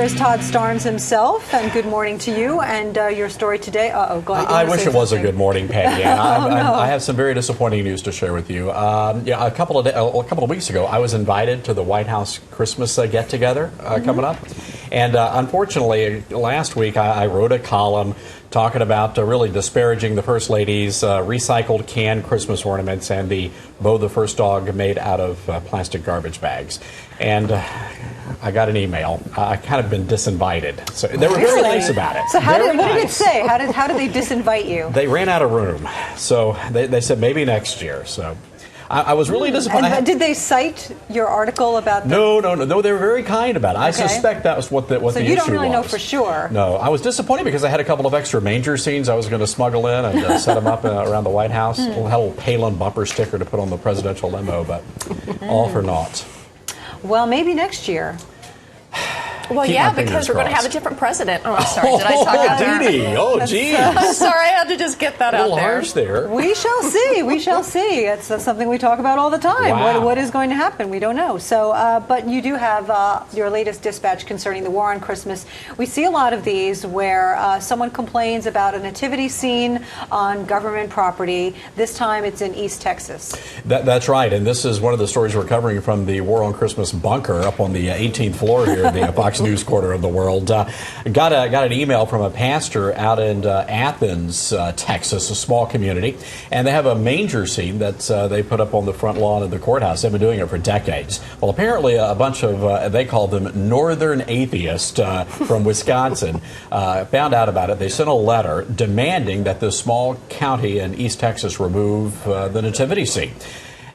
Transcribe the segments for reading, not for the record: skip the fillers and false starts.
Here is Todd Starnes himself, and good morning to you. And your story today. Go ahead. I wish it was a good morning, Peggy. I have some very disappointing news to share with you. A couple of weeks ago, I was invited to the White House Christmas get-together coming up, and unfortunately, last week I wrote a column talking about really disparaging the First Lady's recycled canned Christmas ornaments and the Bo the First Dog made out of plastic garbage bags. And I got an email. I kind of been disinvited. So they were very nice about it. So what did it say? How did they disinvite you? They ran out of room. So they said maybe next year. So I was really disappointed. And did they cite your article about the... No. They were very kind about it. I suspect that was what the issue was. So you don't really know for sure. No, I was disappointed because I had a couple of extra manger scenes I was going to smuggle in and set them up around the White House. Had a little Palin bumper sticker to put on the presidential limo, but all for naught. Well, maybe next year. Well, yeah, because we're going to have a different president. Oh, I'm sorry. Did I talk out there? Dee Dee. Oh, geez. I'm sorry. I had to just get that out there. A little harsh there. We shall see. We shall see. It's something we talk about all the time. Wow. What is going to happen? We don't know. So, but you do have your latest dispatch concerning the war on Christmas. We see a lot of these where someone complains about a nativity scene on government property. This time it's in East Texas. That's right. And this is one of the stories we're covering from the War on Christmas bunker up on the 18th floor here at the Fox News quarter of the world. Got an email from a pastor out in Athens, Texas, a small community, and they have a manger scene that they put up on the front lawn of the courthouse. They've been doing it for decades. Well, apparently a bunch of, they call them Northern Atheists from Wisconsin, found out about it. They sent a letter demanding that this small county in East Texas remove the nativity scene.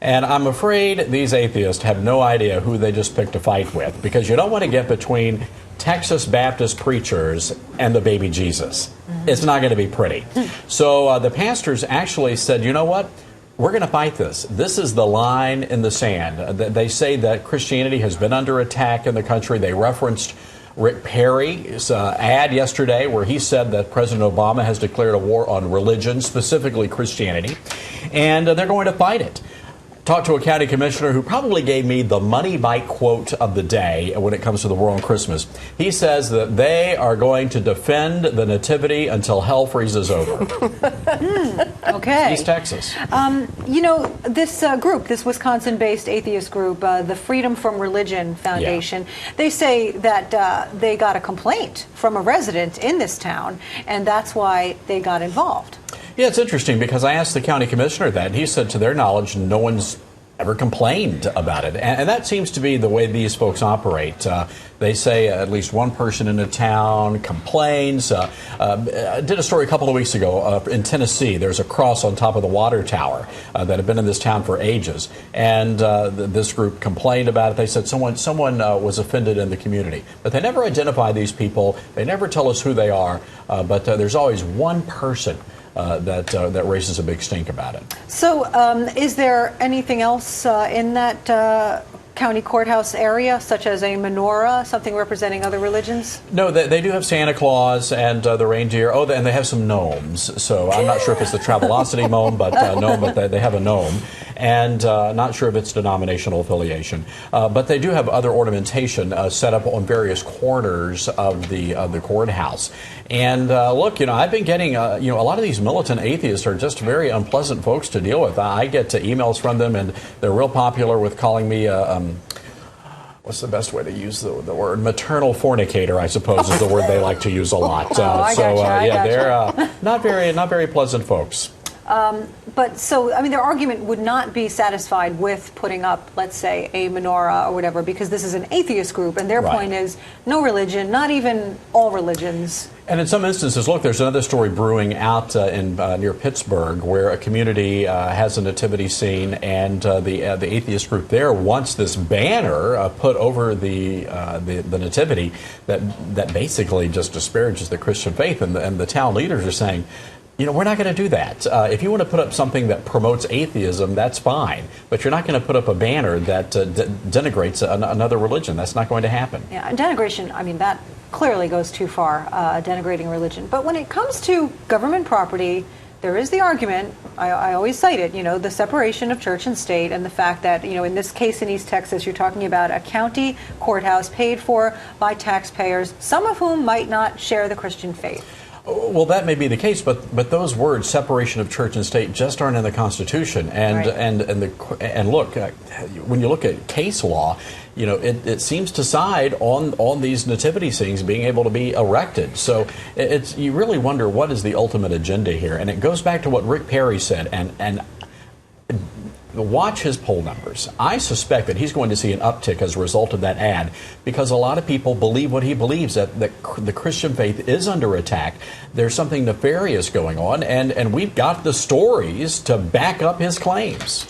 And I'm afraid these atheists have no idea who they just picked a fight with, because you don't want to get between Texas Baptist preachers and the baby Jesus. It's not going to be pretty. So the pastors actually said, you know what? We're going to fight this. This is the line in the sand. They say that Christianity has been under attack in the country. They referenced Rick Perry's ad yesterday where he said that President Obama has declared a war on religion, specifically Christianity, and they're going to fight it. Talked to a county commissioner who probably gave me the money bite quote of the day when it comes to the war on Christmas. He says that they are going to defend the nativity until hell freezes over. Okay. East Texas. You know, this group, this Wisconsin-based atheist group, the Freedom from Religion Foundation, they say that they got a complaint from a resident in this town, and that's why they got involved. Yeah, it's interesting because I asked the county commissioner that, and he said to their knowledge no one's ever complained about it. And that seems to be the way these folks operate. They say at least one person in the town complains. I did a story a couple of weeks ago in Tennessee. There's a cross on top of the water tower that had been in this town for ages. And this group complained about it. They said someone was offended in the community. But they never identify these people. They never tell us who they are. But there's always one person that raises a big stink about it. So is there anything else in that county courthouse area, such as a menorah, something representing other religions? No, they do have Santa Claus and the reindeer. Oh, and they have some gnomes. So I'm not sure if it's the Travelocity gnome, but they have a gnome. And not sure if it's denominational affiliation. But they do have other ornamentation set up on various corners of the courthouse. And look, I've been getting, a lot of these militant atheists are just very unpleasant folks to deal with. I get emails from them, and they're real popular with calling me what's the best way to use the word? Maternal fornicator, I suppose, is the word they like to use a lot. They're not very pleasant folks. But so, I mean, their argument would not be satisfied with putting up, let's say, a menorah or whatever, because this is an atheist group, and their point is no religion, not even all religions. And in some instances, look, there's another story brewing out near Pittsburgh where a community has a nativity scene, and the atheist group there wants this banner put over the nativity that basically just disparages the Christian faith, and the town leaders are saying, we're not going to do that. If you want to put up something that promotes atheism, that's fine. But you're not going to put up a banner that denigrates another religion. That's not going to happen. Yeah, and denigration, I mean, that clearly goes too far, denigrating religion. But when it comes to government property, there is the argument I always cite it, the separation of church and state, and the fact that, in this case in East Texas, you're talking about a county courthouse paid for by taxpayers, some of whom might not share the Christian faith. Well, that may be the case, but those words, separation of church and state, just aren't in the Constitution. And right. and look, when you look at case law, it seems to side on these nativity scenes being able to be erected. So you really wonder what is the ultimate agenda here. And it goes back to what Rick Perry said, and watch his poll numbers. I suspect that he's going to see an uptick as a result of that ad, because a lot of people believe what he believes, that the Christian faith is under attack. There's something nefarious going on, and we've got the stories to back up his claims.